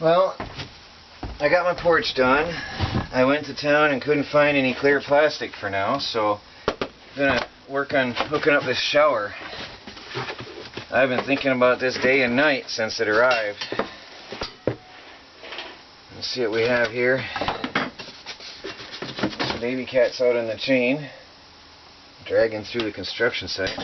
Well, I got my porch done. I went to town and couldn't find any clear plastic for now, so I'm gonna work on hooking up this shower. I've been thinking about this day and night since it arrived. Let's see what we have here. Some baby cats out on the chain, dragging through the construction site.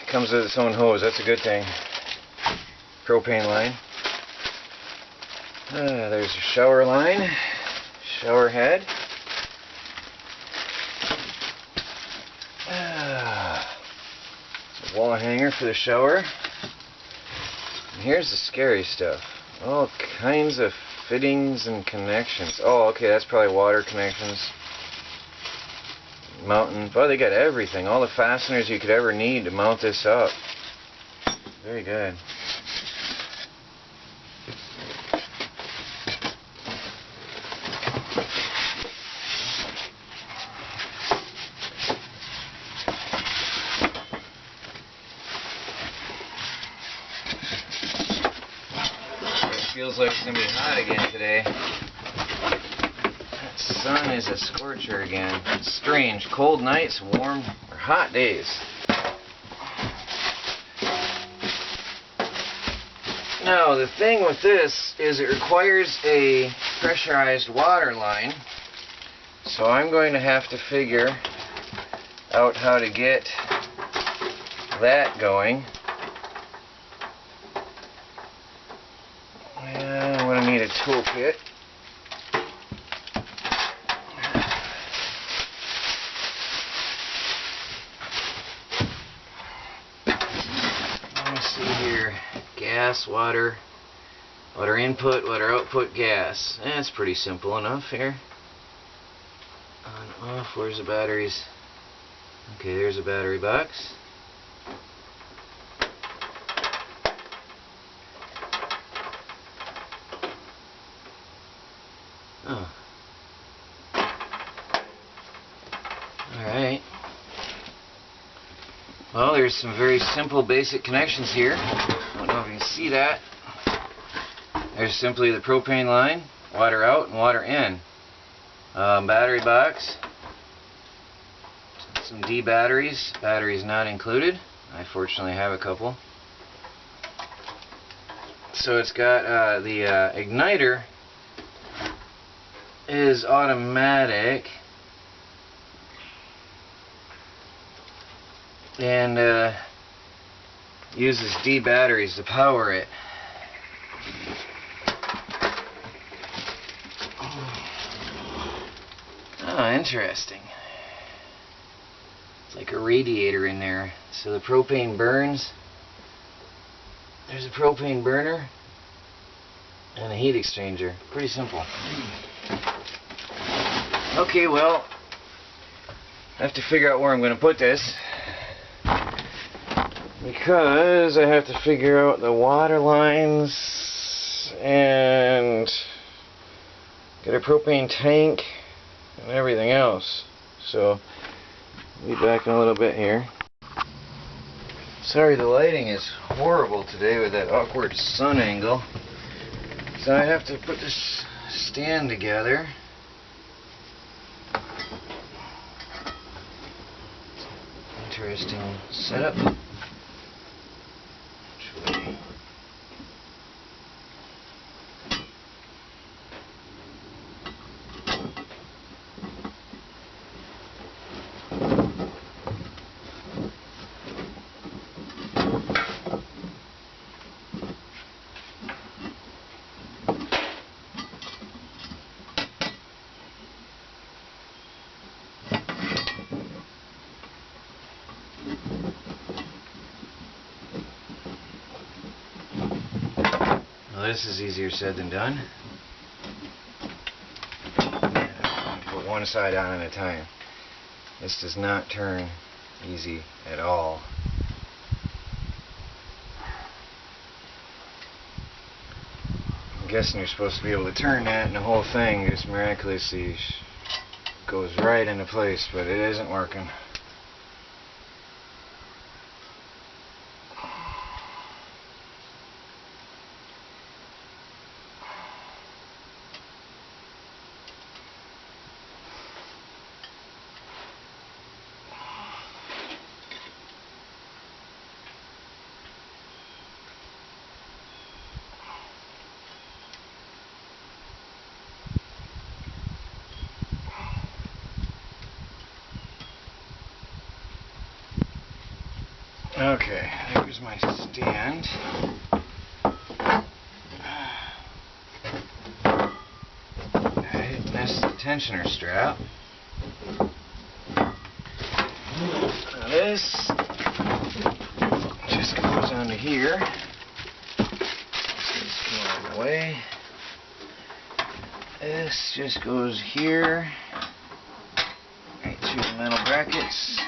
Comes with its own hose, that's a good thing. Propane line. There's a shower line, shower head. A wall hanger for the shower. And here's the scary stuff. All kinds of fittings and connections. Oh, okay, that's probably water connections. Mountain. Well, they got everything. All the fasteners you could ever need to mount this up. Very good. It feels like it's going to be hot again today. Sun is a scorcher again. It's strange. Cold nights, warm or hot days. Now the thing with this is it requires a pressurized water line. So I'm going to have to figure out how to get that going. And I'm going to need a toolkit. Gas, water input, water output, gas. That's pretty simple enough here. On, off, where's the batteries? Okay, there's a battery box. Oh. Alright. Well, there's some very simple basic connections here. I don't know if you can see that. There's simply the propane line, water out and water in. Battery box. Some D batteries. Batteries not included. I fortunately have a couple. So it's got the igniter is automatic. And uses D batteries to power it. Oh, interesting. It's like a radiator in there. So the propane burns. There's a propane burner and a heat exchanger. Pretty simple. Okay, well, I have to figure out where I'm going to put this, because I have to figure out the water lines and get a propane tank and everything else. So I'll be back in a little bit here. Sorry, the lighting is horrible today with that awkward sun angle. So I have to put this stand together. Interesting setup. This is easier said than done. Put one side on at a time. This does not turn easy at all. I'm guessing you're supposed to be able to turn that and the whole thing just miraculously goes right into place, but it isn't working. Okay, there's my stand. I didn't miss the tensioner strap. Now this just goes onto here. This come out of the way. This just goes here, right through the metal brackets.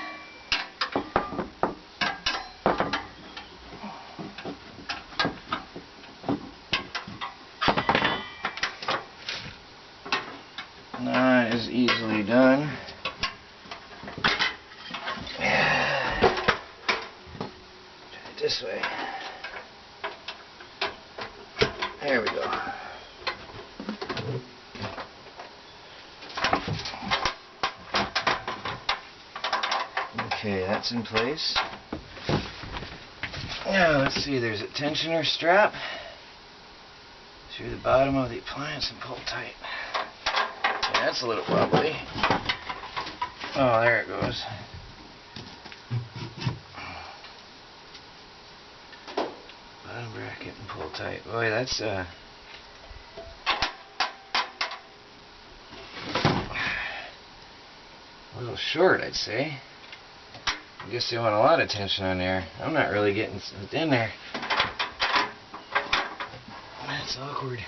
That is easily done. Try it this way. There we go. Okay, that's in place. Now let's see, there's a tensioner strap through the bottom of the appliance and pull tight. Yeah, that's a little wobbly. Oh, there it goes. Bottom bracket and pull tight. Boy, that's a little short, I'd say. I guess they want a lot of tension on there. I'm not really getting it in there. That's awkward.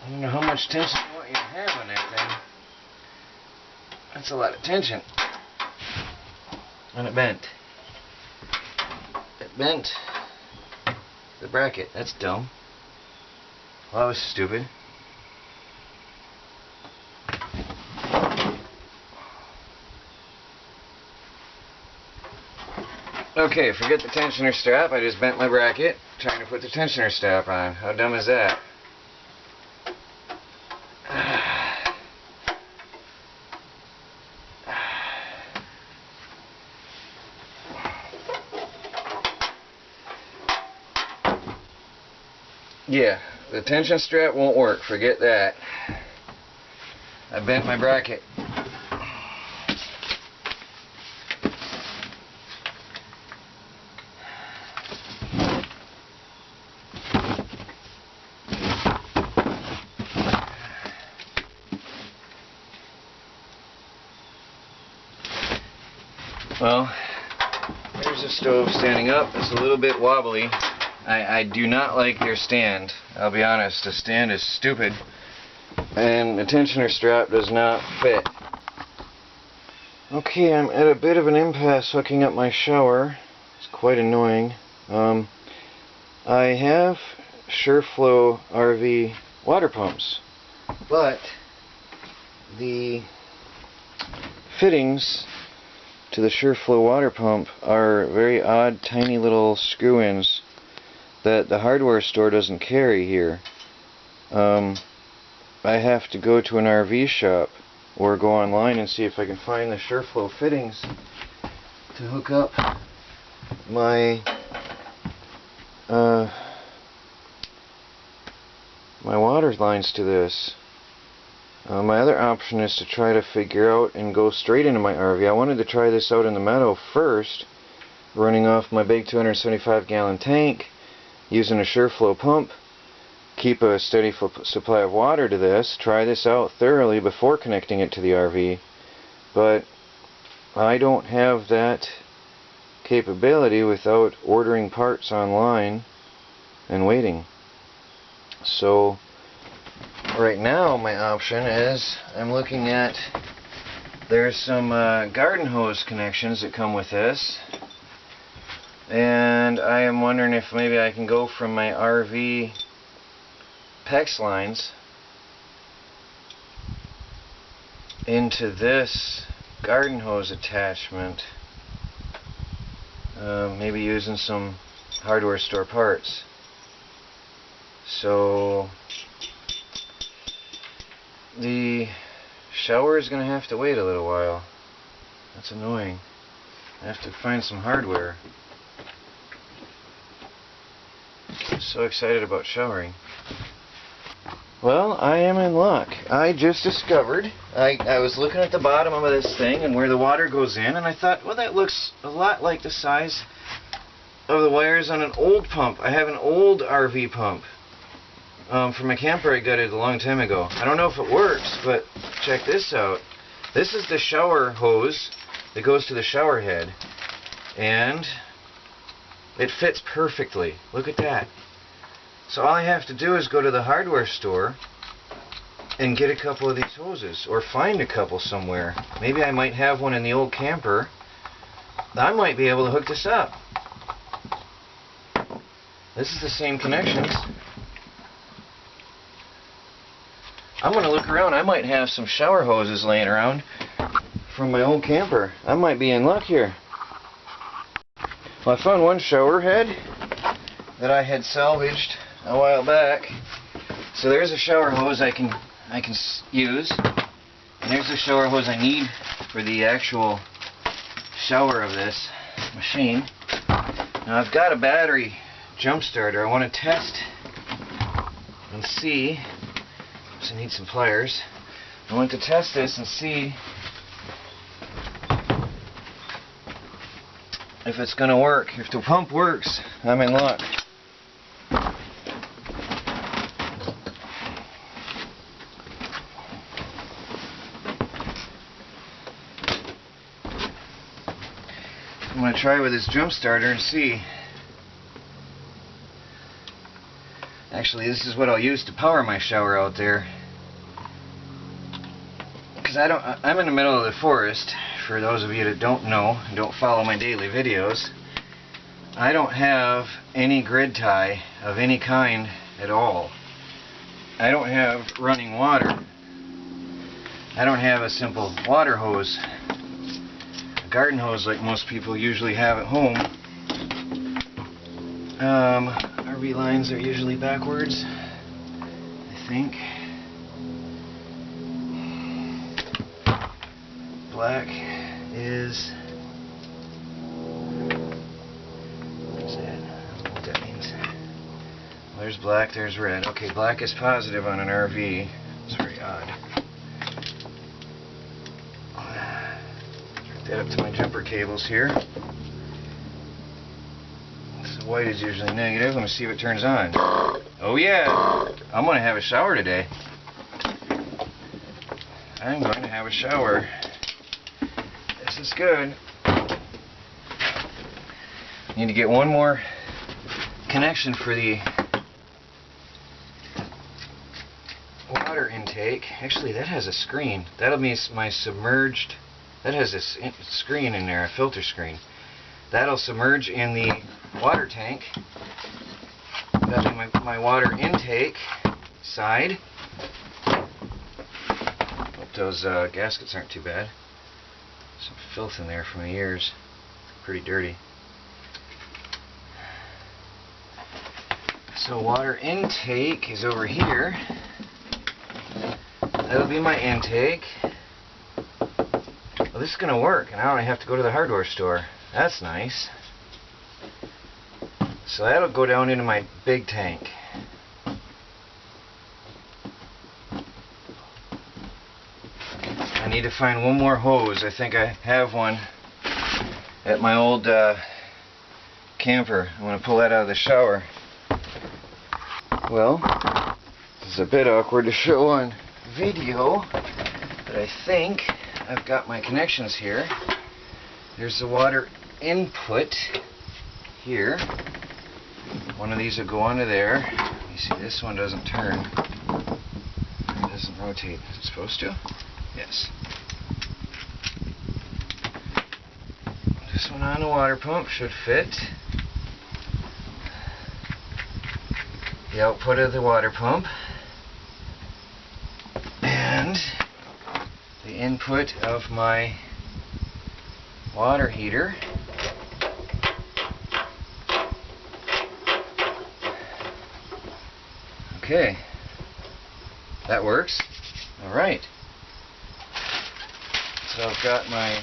I don't know how much tension you want you to have on that thing. That's a lot of tension. And it bent. It bent the bracket. That's dumb. Well, that was stupid. Okay, forget the tensioner strap. I just bent my bracket trying to put the tensioner strap on. How dumb is that? Yeah, the tension strap won't work. Forget that. I bent my bracket. Well, there's the stove standing up. It's a little bit wobbly. I do not like their stand. I'll be honest, the stand is stupid. And the tensioner strap does not fit. Okay, I'm at a bit of an impasse hooking up my shower. It's quite annoying. I have SureFlow RV water pumps, but the fittings to the SureFlow water pump are very odd, tiny little screw-ins that the hardware store doesn't carry here. I have to go to an RV shop or go online and see if I can find the SureFlow fittings to hook up my my water lines to this. My other option is to try to figure out and go straight into my RV. I wanted to try this out in the meadow first, running off my big 275 gallon tank, using a SureFlow pump, keep a steady supply of water to this, try this out thoroughly before connecting it to the RV. But I don't have that capability without ordering parts online and waiting. So right now my option is I'm looking at, there's some garden hose connections that come with this, and I am wondering if maybe I can go from my RV PEX lines into this garden hose attachment, maybe using some hardware store parts. So the shower is going to have to wait a little while. That's annoying. I have to find some hardware. I'm so excited about showering. Well, I am in luck. I just discovered, I was looking at the bottom of this thing and where the water goes in, and I thought, well, that looks a lot like the size of the wires on an old pump. I have an old RV pump from a camper I got it a long time ago. I don't know if it works, but check this out. This is the shower hose that goes to the shower head, and it fits perfectly. Look at that. So all I have to do is go to the hardware store and get a couple of these hoses, or find a couple somewhere. Maybe I might have one in the old camper. I might be able to hook this up. This is the same connections. I'm going to look around. I might have some shower hoses laying around from my old camper. I might be in luck here. Well, I found one shower head that I had salvaged a while back. So there's a shower hose I can use, and there's the shower hose I need for the actual shower of this machine. Now I've got a battery jump starter. I want to test and see. So I need some pliers. I want to test this and see if it's going to work. If the pump works, I'm in luck. I'm going to try with this jump starter and see. Actually, this is what I'll use to power my shower out there. Because I'm in the middle of the forest. For those of you that don't know and don't follow my daily videos, I don't have any grid tie of any kind at all. I don't have running water. I don't have a simple water hose, a garden hose like most people usually have at home. RV lines are usually backwards, I think. Black is, what is that? I don't know what that means. Well, there's black, there's red. Okay, black is positive on an RV. It's very odd. Hook that up to my jumper cables here. So white is usually negative. Let me see if it turns on. Oh yeah! I'm going to have a shower today. I'm going to have a shower. This is good. Need to get one more connection for the water intake. Actually, that has a screen. That'll be my submerged. That has a screen in there, a filter screen. That'll submerge in the water tank. That'll be my water intake side. Hope those gaskets aren't too bad. Some filth in there from the years. Pretty dirty. So water intake is over here. That'll be my intake. Well, this is going to work, and I don't have to go to the hardware store. That's nice. So that'll go down into my big tank. I need to find one more hose. I think I have one at my old camper. I'm going to pull that out of the shower. Well, this is a bit awkward to show on video, but I think I've got my connections here. There's the water input here. One of these will go onto there. You see, this one doesn't turn. It doesn't rotate. Is it supposed to? Yes. This one on the water pump should fit. The output of the water pump. And the input of my water heater. Okay, that works. Alright, so I've got my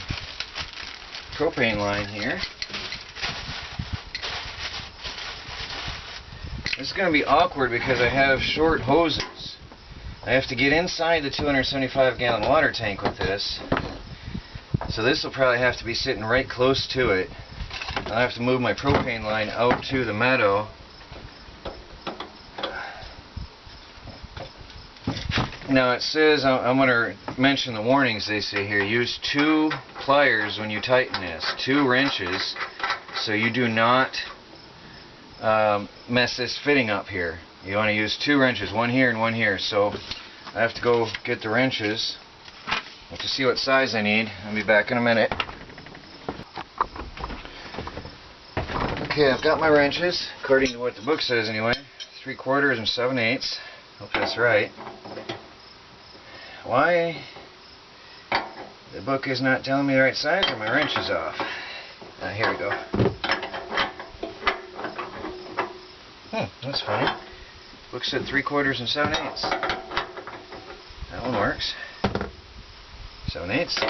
propane line here. This is going to be awkward because I have short hoses. I have to get inside the 275-gallon water tank with this. So this will probably have to be sitting right close to it. I'll have to move my propane line out to the meadow. Now it says, I'm going to mention the warnings they say here. Use 2 pliers when you tighten this, 2 wrenches, so you do not mess this fitting up here. You want to use 2 wrenches, one here and one here. So I have to go get the wrenches to see what size I need. I'll be back in a minute. Okay, I've got my wrenches, according to what the book says anyway. 3/4 and 7/8. Hope that's right. Why the book is not telling me the right size or my wrench is off. Here we go. That's funny. Book said 3/4 and 7/8. That one works. 7/8.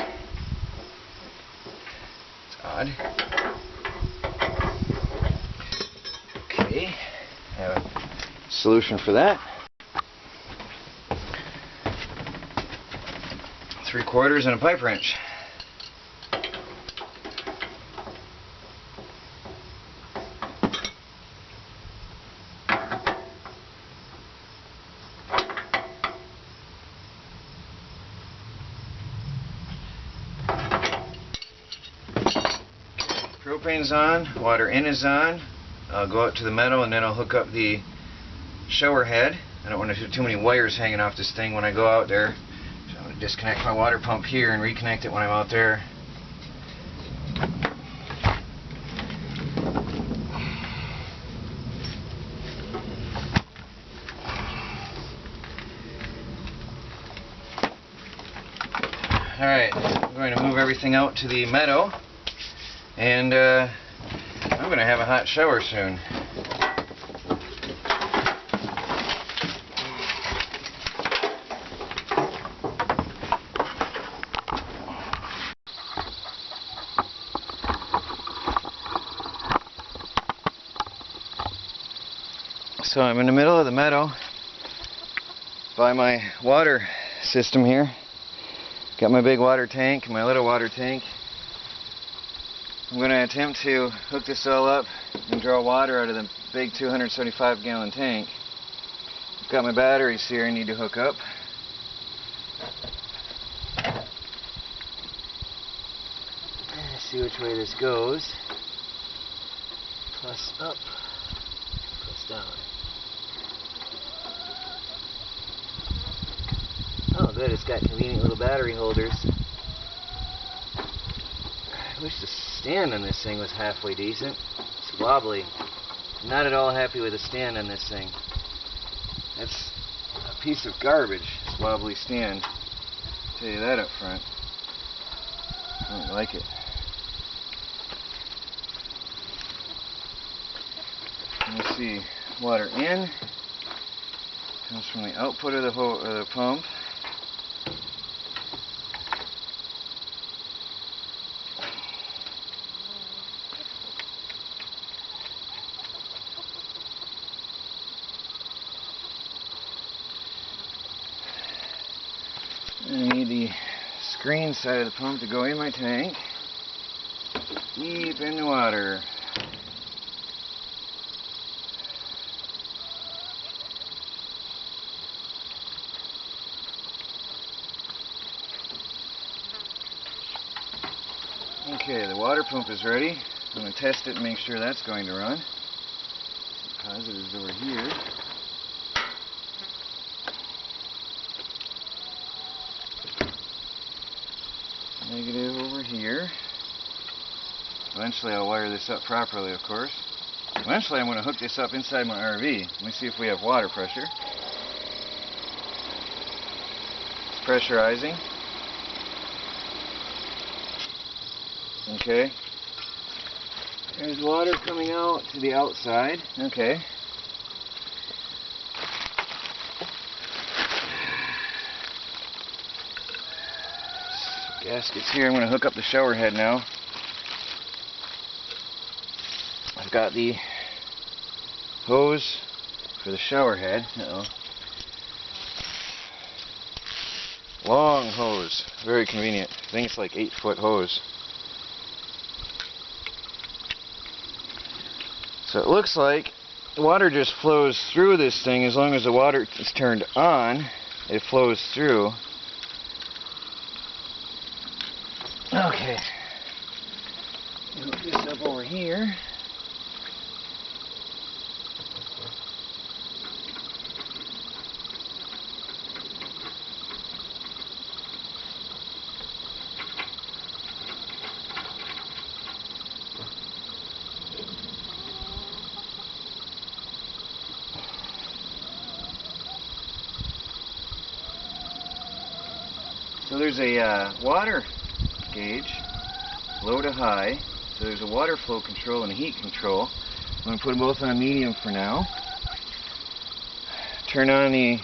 It's odd. Okay, I have a solution for that. 3/4 and a pipe wrench. Propane's on, water in is on. I'll go out to the meadow and then I'll hook up the shower head. I don't want to have too many wires hanging off this thing when I go out there. So I'm going to disconnect my water pump here and reconnect it when I'm out there. Alright, I'm going to move everything out to the meadow. And I'm going to have a hot shower soon. So I'm in the middle of the meadow by my water system here. Got my big water tank, my little water tank. I'm going to attempt to hook this all up and draw water out of the big 275-gallon tank. I've got my batteries here I need to hook up. Let's see which way this goes. Plus up, plus down. Oh good, it's got convenient little battery holders. I wish the stand on this thing was halfway decent. It's wobbly. Not at all happy with the stand on this thing. That's a piece of garbage, this wobbly stand. I'll tell you that up front. I don't like it. Let's see. Water in. Comes from the output of the pump. I need the screen side of the pump to go in my tank, deep in the water. Okay, the water pump is ready. I'm going to test it and make sure that's going to run. Positives over here. Negative over here. Eventually I'll wire this up properly, of course. Eventually I'm going to hook this up inside my RV. Let me see if we have water pressure. It's pressurizing. Okay. There's water coming out to the outside. Okay. Gaskets here. I'm going to hook up the shower head now. I've got the hose for the shower head. Uh-oh. Long hose, very convenient. I think it's like 8-foot hose. So it looks like the water just flows through this thing. As long as the water is turned on, it flows through. Okay. Hook this up over here. So there's a water gauge, low to high. So there's a water flow control and a heat control. I'm going to put them both on medium for now. Turn on the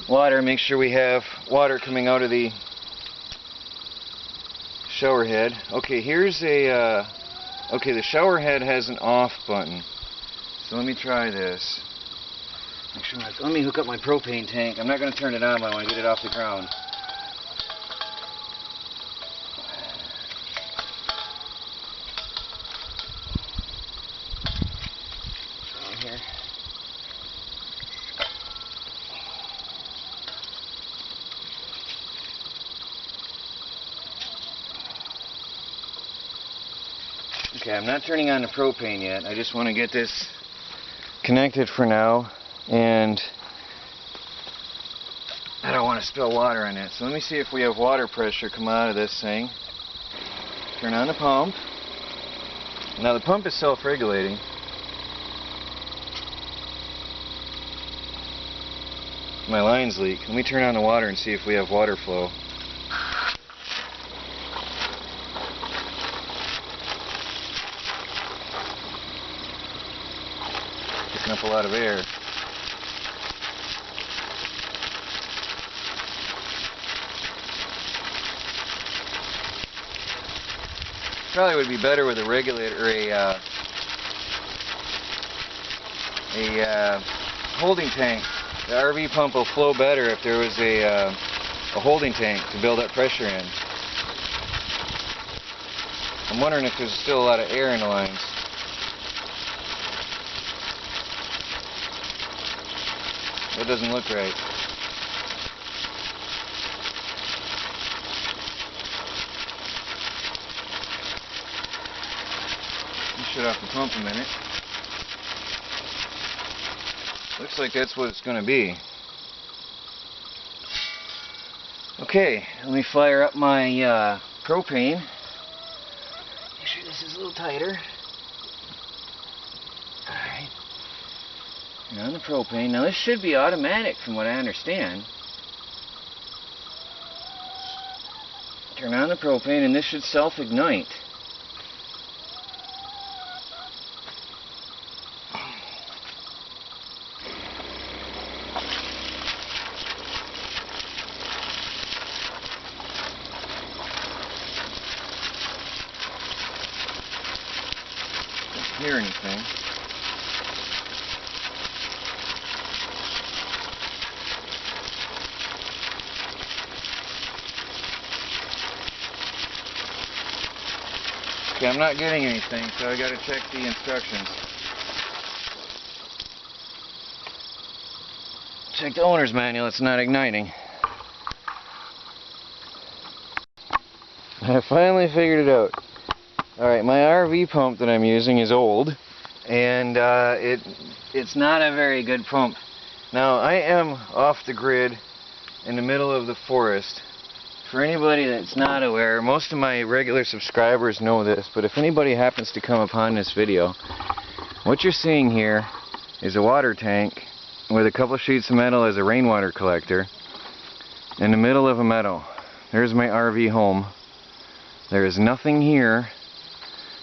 water, make sure we have water coming out of the shower head. Okay, here's a, okay, the shower head has an off button. So let me try this. Make sure let me hook up my propane tank. I'm not going to turn it on, but I want to get it off the ground. Here. Okay, I'm not turning on the propane yet. I just want to get this connected for now, and I don't want to spill water on it. So let me see if we have water pressure come out of this thing. Turn on the pump. Now the pump is self-regulating. My lines leak. Let me turn on the water and see if we have water flow. Picking up a lot of air. Probably would be better with a regulator, or a holding tank. The RV pump will flow better if there was a holding tank to build up pressure in. I'm wondering if there's still a lot of air in the lines. That doesn't look right. Let me shut off the pump a minute. Looks like that's what it's going to be. Okay, let me fire up my propane. Make sure this is a little tighter. Alright. And on the propane. Now this should be automatic from what I understand. Turn on the propane and this should self-ignite. Hear anything. Okay, I'm not getting anything, so I gotta check the instructions. Check the owner's manual, it's not igniting. I finally figured it out. Alright, my RV pump that I'm using is old, and it's not a very good pump. Now, I am off the grid in the middle of the forest. For anybody that's not aware, most of my regular subscribers know this, but if anybody happens to come upon this video, what you're seeing here is a water tank with a couple sheets of metal as a rainwater collector in the middle of a meadow. There's my RV home. There is nothing here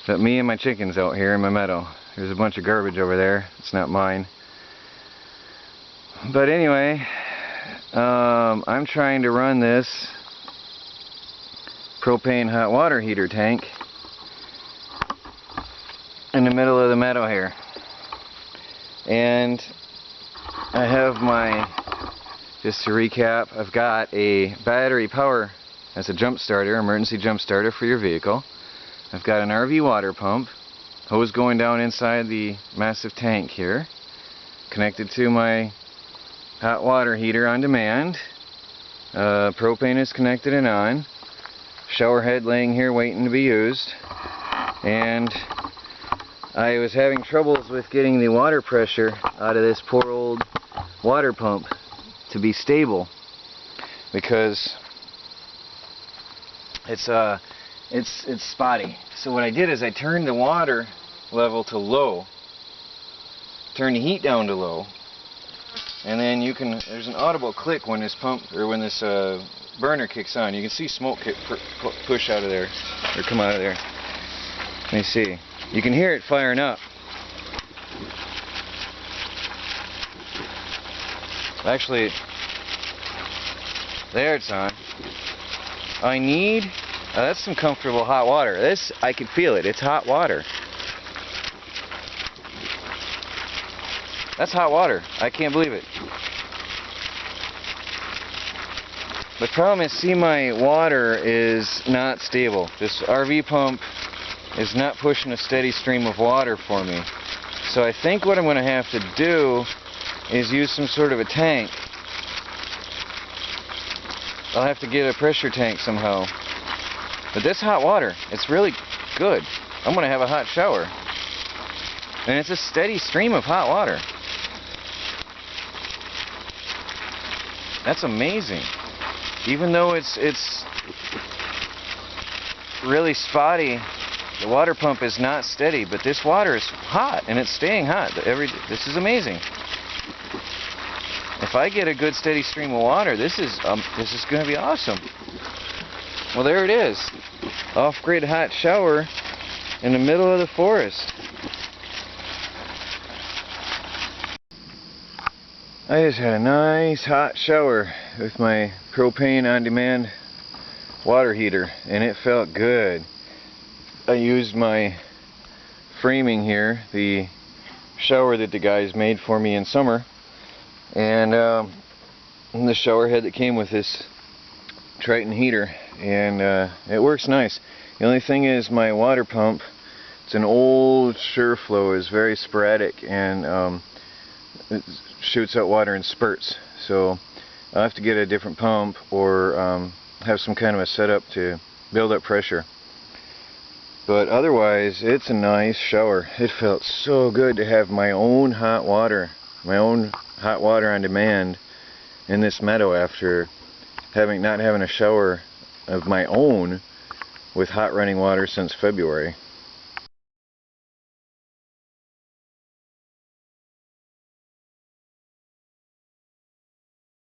but me and my chickens out here in my meadow. There's a bunch of garbage over there. It's not mine. But anyway, I'm trying to run this propane hot water heater tank in the middle of the meadow here. And I have my just to recap, I've got a battery power as a jump starter, emergency jump starter for your vehicle. I've got an RV water pump, hose going down inside the massive tank here, connected to my hot water heater on demand. Propane is connected and on. Shower head laying here waiting to be used. And I was having troubles with getting the water pressure out of this poor old water pump to be stable, because it's spotty. So what I did is I turned the water level to low, turned the heat down to low, and then there's an audible click when this pump, or when this burner kicks on. You can see smoke push out of there, or come out of there. Let me see. You can hear it firing up. Actually, there it's on. I need, that's some comfortable hot water. This, I can feel it. It's hot water. That's hot water. I can't believe it. The problem is, see, my water is not stable. This RV pump is not pushing a steady stream of water for me. So I think what I'm going to have to do is use some sort of a tank. I'll have to get a pressure tank somehow. But this hot water, it's really good. I'm going to have a hot shower. And it's a steady stream of hot water. That's amazing. Even though it's really spotty, the water pump is not steady, but this water is hot, and it's staying hot. This is amazing. If I get a good steady stream of water, this is going to be awesome. Well, there it is. Off-grid hot shower in the middle of the forest. I just had a nice hot shower with my propane on-demand water heater, and it felt good. I used my framing here, the shower that the guys made for me in summer, and the shower head that came with this Triton heater, and it works nice. The only thing is, my water pump, it's an old SureFlow, is very sporadic, and it shoots out water in spurts. So I'll have to get a different pump, or have some kind of a setup to build up pressure. But otherwise, it's a nice shower. It felt so good to have my own hot water on demand in this meadow after not having a shower of my own with hot running water since February.